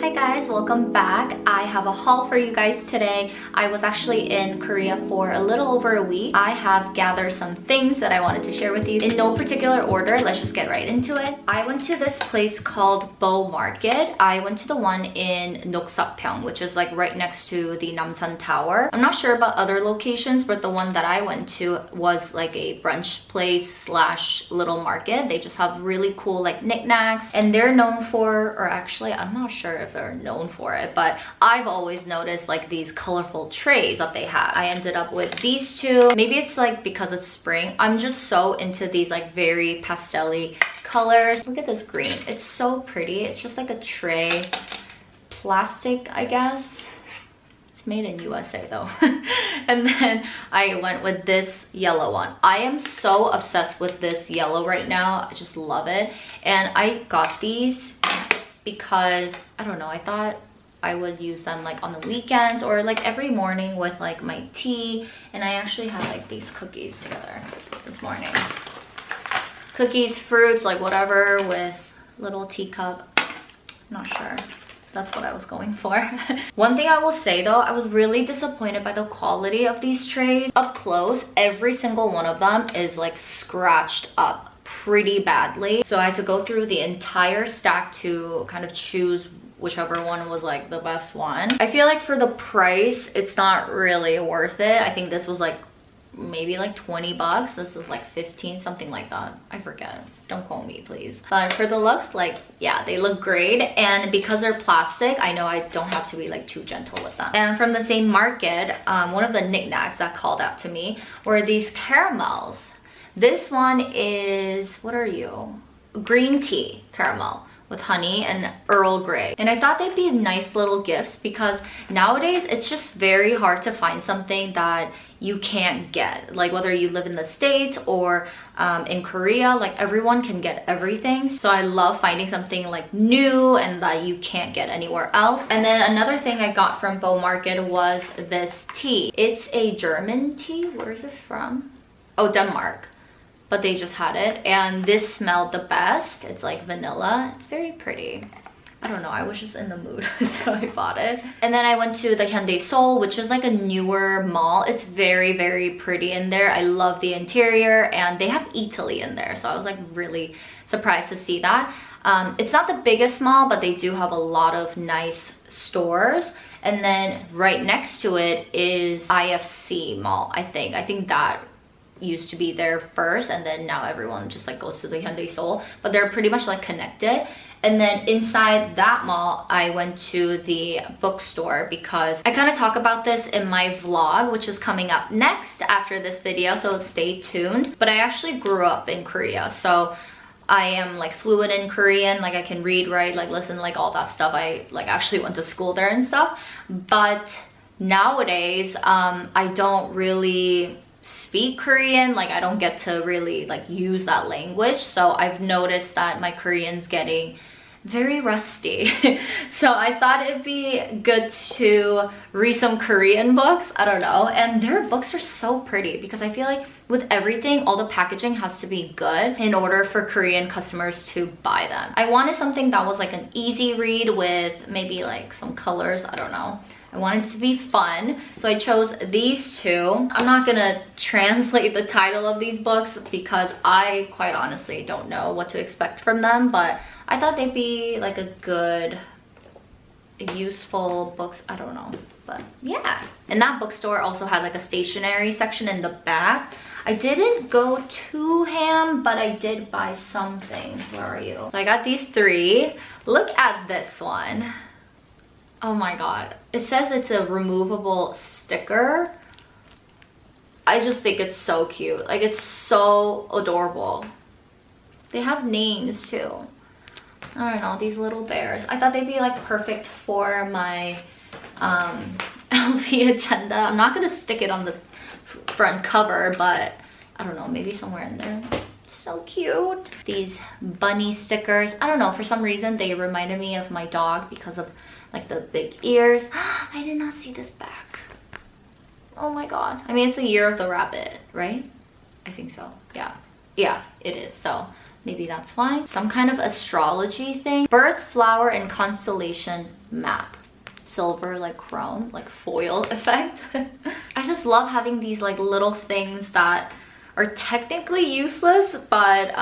Hi guys, welcome back. I have a haul for you guys today. I was actually in Korea for a little over a week. I have gathered some things that I wanted to share with you in no particular order. Let's just get right into it. I went to this place called Bow Market. I went to the one in Noksapyeong, which is like right next to the Namsan Tower. I'm not sure about other locations, but the one that I went to was like a brunch place slash little market. They just have really cool like knickknacks, and they're known for, or actually I'm not sure if they're known for it, but I've always noticed like these colorful trays that they have. I ended up with these two. Maybe it's like because it's spring. I'm just so into these like very pastel-y colors. Look at this green. It's so pretty. It's just like a tray. Plastic, I guess. It's made in USA though. And then I went with this yellow one. I am so obsessed with this yellow right now. I just love it. And I got these because I don't know, I thought I would use them like on the weekends or like every morning with like my tea. And I actually had like these cookies together this morning. Cookies, fruits, like whatever, with little teacup. I'm not sure. That's what I was going for. One thing I will say though, I was really disappointed by the quality of these trays. Up close, every single one of them is like scratched up pretty badly. So I had to go through the entire stack to kind of choose whichever one was like the best one. I feel like for the price, it's not really worth it. I think this was like maybe like 20 bucks. This is like 15, something like that. I forget. Don't quote me, please. But for the looks, like, yeah, they look great. And because they're plastic, I know I don't have to be like too gentle with them. And from the same market, one of the knickknacks that called out to me were these caramels. This one is, what are you? Green tea caramel with honey and Earl Grey. And I thought they'd be nice little gifts because nowadays it's just very hard to find something that you can't get. Like whether you live in the States or in Korea, like everyone can get everything. So I love finding something like new and that you can't get anywhere else. And then another thing I got from Bow Market was this tea. It's a German tea. Where is it from? Oh, Denmark. But they just had it, and this smelled the best. It's like vanilla. It's very pretty. I don't know, I was just in the mood, so I bought it. And then I went to the Hyundai Seoul, which is like a newer mall. It's very, very pretty in there. I love the interior, and they have Italy in there, so I was like really surprised to see that. It's not the biggest mall, but they do have a lot of nice stores. And then right next to it is IFC Mall, I think. I think that used to be there first, and then now everyone just like goes to the Hyundai Seoul, but they're pretty much like connected. And then inside that mall, I went to the bookstore because I kind of talk about this in my vlog, which is coming up next after this video, so stay tuned. But I actually grew up in Korea, so I am like fluent in Korean, like I can read, write, like listen, like all that stuff. I like actually went to school there and stuff. But nowadays, I don't really speak Korean. Like I don't get to really like use that language, so I've noticed that my Korean's getting very rusty. So I thought it'd be good to read some Korean books. I don't know, and their books are so pretty because I feel like with everything, all the packaging has to be good in order for Korean customers to buy them. I wanted something that was like an easy read with maybe like some colors. I don't know, I wanted it to be fun, so I chose these two. I'm not gonna translate the title of these books because I quite honestly don't know what to expect from them, but I thought they'd be like a good, useful books. I don't know, but yeah. And that bookstore also had like a stationery section in the back. I didn't go too ham, but I did buy some things. Where are you? So I got these three. Look at this one. Oh my god. It says it's a removable sticker. I just think it's so cute. Like it's so adorable. They have names too. I don't know, these little bears. I thought they'd be like perfect for my LV agenda. I'm not gonna stick it on the front cover, but I don't know, maybe somewhere in there. So cute. These bunny stickers. I don't know, for some reason they reminded me of my dog because of like the big ears. I did not see this back. Oh my god. I mean, it's a year of the rabbit, right? I think so. Yeah, it is. So Maybe that's why. Some kind of astrology thing. Birth, flower, and constellation map. Silver, like chrome, like foil effect. I just love having these like little things that are technically useless, but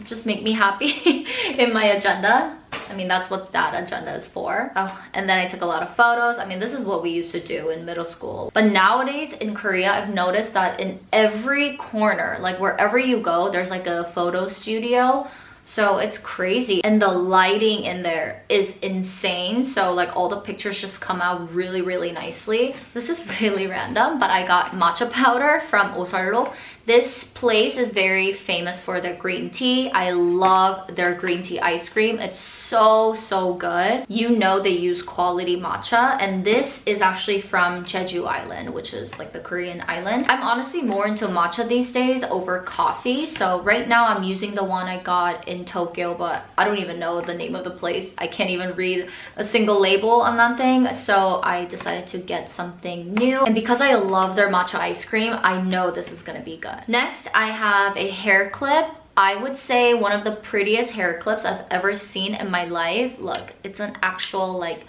just make me happy in my agenda. I mean, that's what that agenda is for. Oh, and then I took a lot of photos. I mean, this is what we used to do in middle school. But nowadays in Korea, I've noticed that in every corner, like wherever you go, there's like a photo studio. So it's crazy. And the lighting in there is insane. So like all the pictures just come out really, really nicely. This is really random, but I got matcha powder from Osulloc. This place is very famous for their green tea. I love their green tea ice cream. It's so, so good. You know they use quality matcha, and this is actually from Jeju Island, which is like the Korean island. I'm honestly more into matcha these days over coffee. So right now I'm using the one I got in Tokyo, but I don't even know the name of the place. I can't even read a single label on that thing. So I decided to get something new. And because I love their matcha ice cream, I know this is gonna be good. Next, I have a hair clip. I would say one of the prettiest hair clips I've ever seen in my life. Look, it's an actual like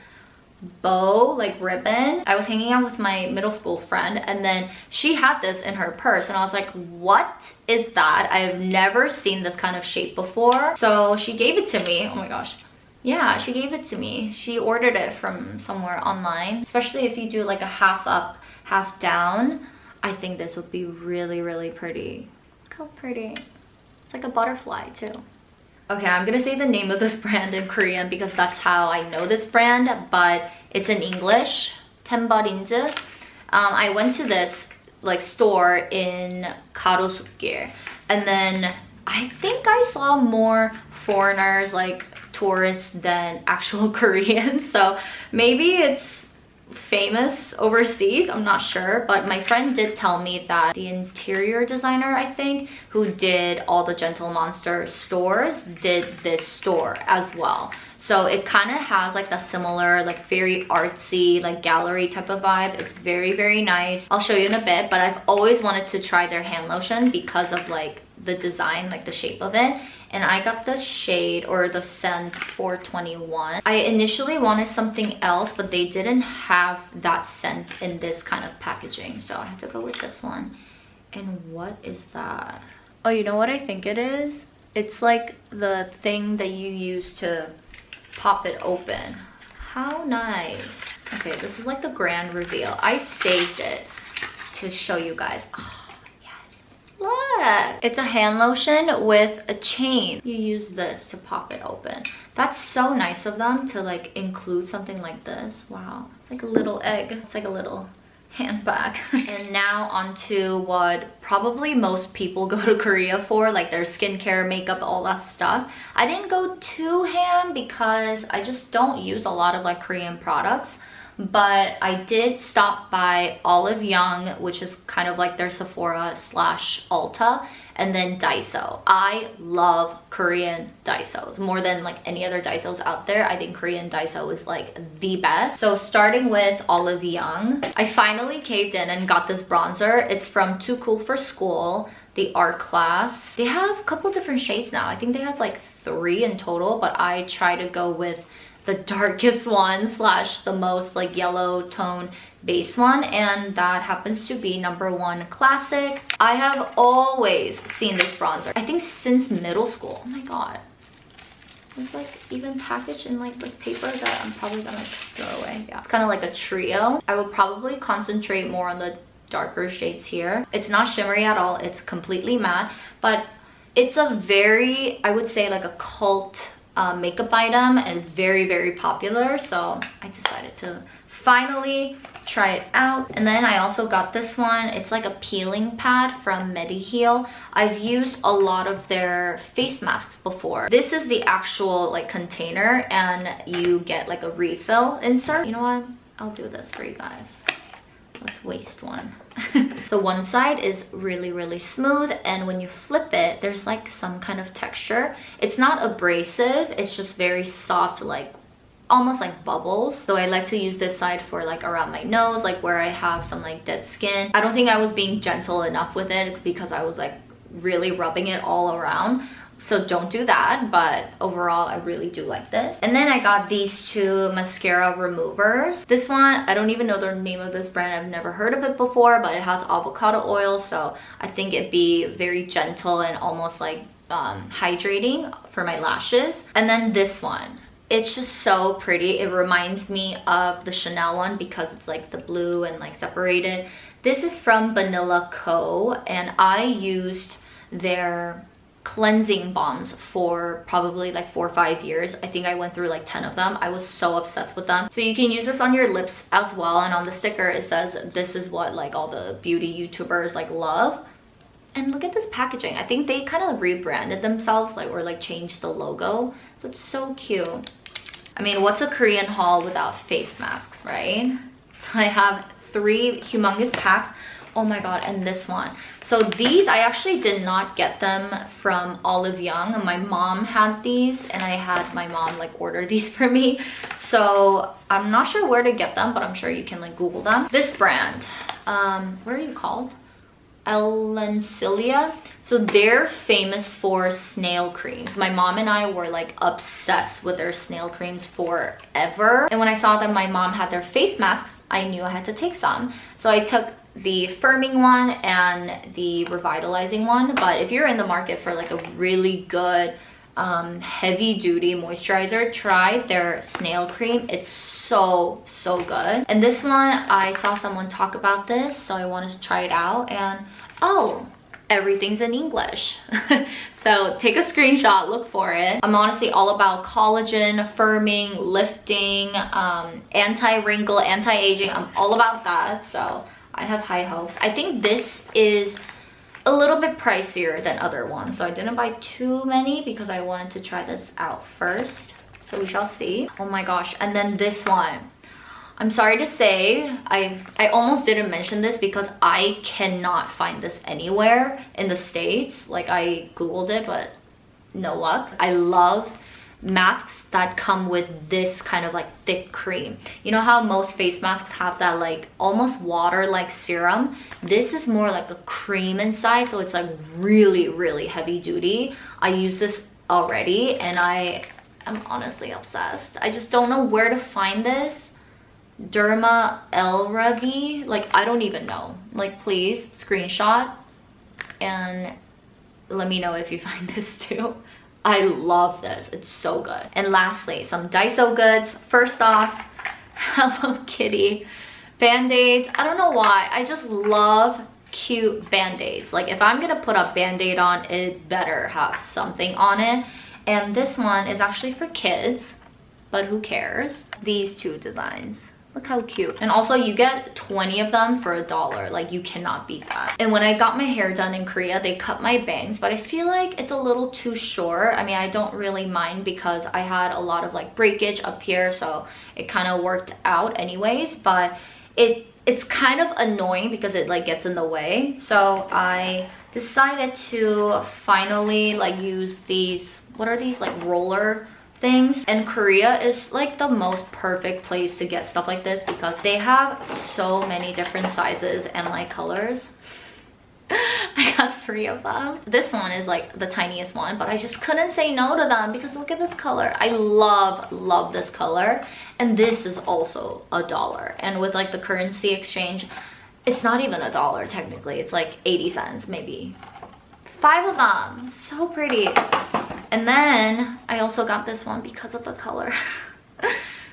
bow, like ribbon. I was hanging out with my middle school friend, and then she had this in her purse, and I was like, what is that? I have never seen this kind of shape before. So she gave it to me. Oh my gosh. Yeah, she gave it to me. She ordered it from somewhere online, especially if you do like a half up, half down. I think this would be really, really pretty. Look how pretty. It's like a butterfly too. Okay, I'm gonna say the name of this brand in Korean because that's how I know this brand, but it's in English. Tembarin즈. I went to this like store in Garosukkir, and then I think I saw more foreigners, like tourists, than actual Koreans. So maybe it's famous overseas, I'm not sure, but my friend did tell me that the interior designer, I think, who did all the Gentle Monster stores did this store as well. So it kind of has like the similar, like very artsy, like gallery type of vibe. It's very, very nice. I'll show you in a bit, but I've always wanted to try their hand lotion because of like the design, like the shape of it. And I got the shade or the scent 421. I initially wanted something else, but they didn't have that scent in this kind of packaging. So I had to go with this one. And what is that? Oh, you know what I think it is? It's like the thing that you use to pop it open. How nice. Okay, this is like the grand reveal. I saved it to show you guys. Oh, look, it's a hand lotion with a chain. You use this to pop it open. That's so nice of them to like include something like this. Wow, it's like a little egg. It's like a little handbag. And now onto what probably most people go to Korea for, like their skincare, makeup, all that stuff. I didn't go too ham because I just don't use a lot of like Korean products. But I did stop by Olive Young, which is kind of like their Sephora slash Ulta, and then Daiso. I love Korean Daisos more than like any other Daisos out there. I think Korean Daiso is like the best. So starting with Olive Young, I finally caved in and got this bronzer. It's from Too Cool for School, the art class. They have a couple different shades now. I think they have like 3 in total, but I try to go with the darkest one slash the most like yellow tone base one, and that happens to be #1 classic. I have always seen this bronzer, I think since middle school. Oh my god, it's like even packaged in like this paper that I'm probably gonna throw away. Yeah, it's kind of like a trio. I will probably concentrate more on the darker shades here. It's not shimmery at all, it's completely matte, but it's a very, I would say like a cult makeup item and very, very popular. So I decided to finally try it out. And then I also got this one. It's like a peeling pad from Mediheal. I've used a lot of their face masks before. This is the actual like container, and you get like a refill insert. You know what? I'll do this for you guys. Let's waste one. So one side is really, really smooth, and when you flip it, there's like some kind of texture. It's not abrasive, it's just very soft, like almost like bubbles. So I like to use this side for like around my nose, like where I have some like dead skin. I don't think I was being gentle enough with it because I was like really rubbing it all around. So don't do that, but overall I really do like this. And then I got these two mascara removers. This one, I don't even know the name of this brand. I've never heard of it before, but it has avocado oil, so I think it'd be very gentle and almost like hydrating for my lashes. And then this one, it's just so pretty. It reminds me of the Chanel one because it's like the blue and like separated. This is from Vanilla Co, and I used their cleansing balms for probably like 4 or 5 years. I think I went through like 10 of them. I was so obsessed with them. So you can use this on your lips as well, and on the sticker it says this is what like all the beauty YouTubers like love. And look at this packaging. I think they kind of rebranded themselves, like, or like changed the logo. So it's so cute. I mean, what's a Korean haul without face masks, right? So I have 3 humongous packs. Oh my god, and this one. So these, I actually did not get them from Olive Young. My mom had these, and I had my mom like order these for me. So I'm not sure where to get them, but I'm sure you can like Google them. This brand, what are you called? Elencilia. So they're famous for snail creams. My mom and I were like obsessed with their snail creams forever. And when I saw that my mom had their face masks, I knew I had to take some. So I took the firming one and the revitalizing one. But if you're in the market for like a really good heavy duty moisturizer, try their snail cream. It's so good. And this one, I saw someone talk about this, so I wanted to try it out, and oh, everything's in English. So take a screenshot, look for it. I'm honestly all about collagen, firming, lifting, anti-wrinkle, anti-aging. I'm all about that, so I have high hopes. I think this is a little bit pricier than other ones, so I didn't buy too many because I wanted to try this out first. So we shall see. Oh my gosh. And then this one, I'm sorry to say, I almost didn't mention this because I cannot find this anywhere in the States. Like, I googled it, but no luck. I love masks that come with this kind of like thick cream. You know how most face masks have that like almost water like serum? This is more like a cream inside, so it's like really heavy duty. I use this already and I'm honestly obsessed. I just don't know where to find this. Derma Elravi, like, I don't even know. Like, please screenshot and let me know if you find this too. I love this. It's so good. And lastly, some Daiso goods. First off, Hello Kitty band-aids. I don't know why. I just love cute band-aids. Like, if I'm gonna put a band-aid on, it better have something on it. And this one is actually for kids, but who cares? These two designs. Look how cute. And also you get 20 of them for $1. Like, you cannot beat that. And when I got my hair done in Korea, they cut my bangs, but I feel like it's a little too short. I mean, I don't really mind because I had a lot of like breakage up here, so it kind of worked out anyways, but it's kind of annoying because it like gets in the way. So I decided to finally like use these, what are these, like roller things? And Korea is like the most perfect place to get stuff like this because they have so many different sizes and like colors. I got 3 of them. This one is like the tiniest one, but I just couldn't say no to them because look at this color. I love this color. And this is also $1. And with like the currency exchange, it's not even $1 technically. It's like 80 cents maybe. 5 of them. So pretty. And then I also got this one because of the color.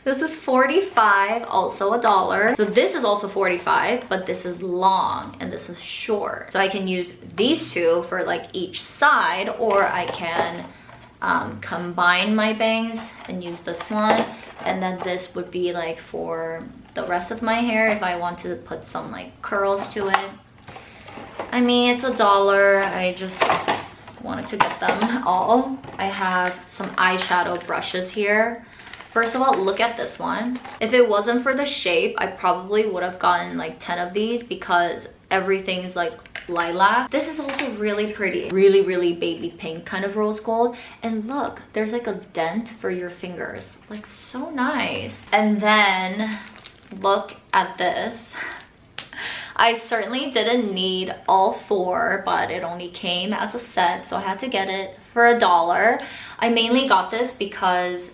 This is 45, also $1. So this is also 45, but this is long and this is short. So I can use these two for like each side, or I can combine my bangs and use this one. And then this would be like for the rest of my hair if I want to put some like curls to it. I mean, it's $1. I just wanted to get them all. I have some eyeshadow brushes here. First of all, look at this one. If it wasn't for the shape, I probably would have gotten like 10 of these because everything's like lilac. This is also really pretty. Really baby pink, kind of rose gold. And look, there's like a dent for your fingers. Like, so nice. And then look at this. I certainly didn't need all 4, but it only came as a set, so I had to get it for $1. I mainly got this because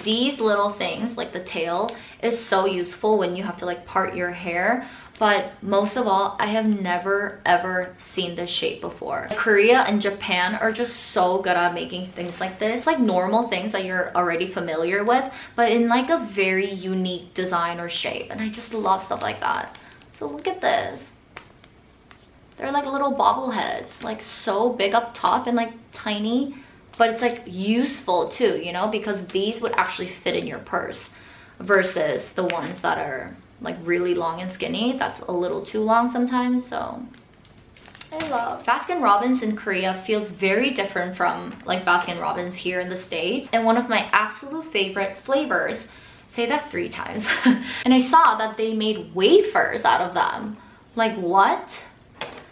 these little things, like the tail, is so useful when you have to like part your hair. But most of all, I have never ever seen this shape before. Korea and Japan are just so good at making things like this, like normal things that you're already familiar with, but in like a very unique design or shape. And I just love stuff like that. So look at this. They're like little bobbleheads, like so big up top and like tiny, but it's like useful too, you know, because these would actually fit in your purse versus the ones that are like really long and skinny. That's a little too long sometimes. So I love Baskin-Robbins in Korea. Feels very different from like Baskin-Robbins here in the States, and one of my absolute favorite flavors. Say that 3 times. And I saw that they made wafers out of them. Like what?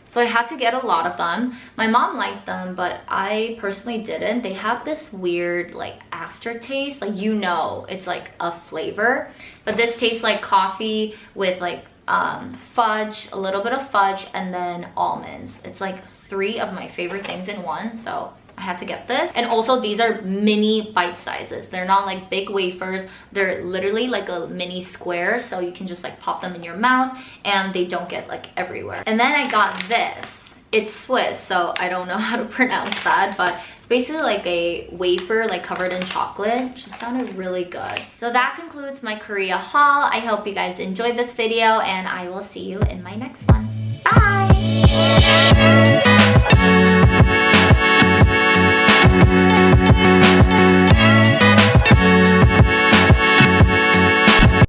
So I had to get a lot of them. My mom liked them, but I personally didn't. They have this weird like aftertaste, like, you know, it's like a flavor, but this tastes like coffee with like fudge, a little bit of fudge, and then almonds. It's like 3 of my favorite things in one, so I had to get this. And also these are mini bite sizes. They're not like big wafers. They're literally like a mini square, so you can just like pop them in your mouth and they don't get like everywhere. And then I got this. It's Swiss, so I don't know how to pronounce that, but it's basically like a wafer like covered in chocolate. It just sounded really good. So that concludes my Korea haul. I hope you guys enjoyed this video, and I will see you in my next one. Bye!